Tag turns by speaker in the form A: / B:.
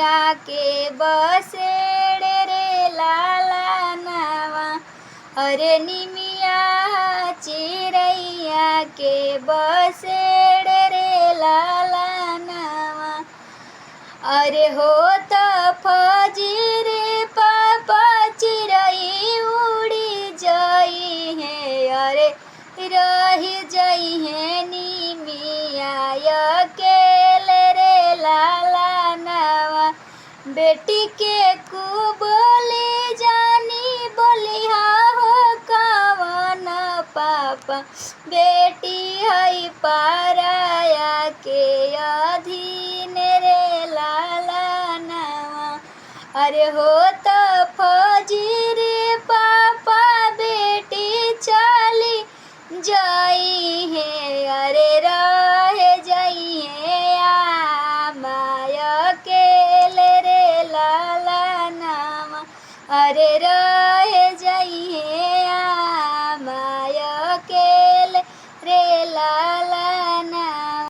A: आके बसेड़े रे लाला नावा। अरे निमिया चिड़ैया के बसेड़े रे लाला नावा। अरे हो तो फजीरे पापा चिड़ै उड़ी जाई है। अरे रही जाई है निमिया अकेले रे लाला नावा। बेटी के कुबोली जानी बोलिहा हो कवन पापा। बेटी है पराया के अधीन रे लाला नावा। अरे हो तो फजीरे पापा बेटी चली जाई है। अरे रह जाई है माया अकेले रे लाला नावा। अरे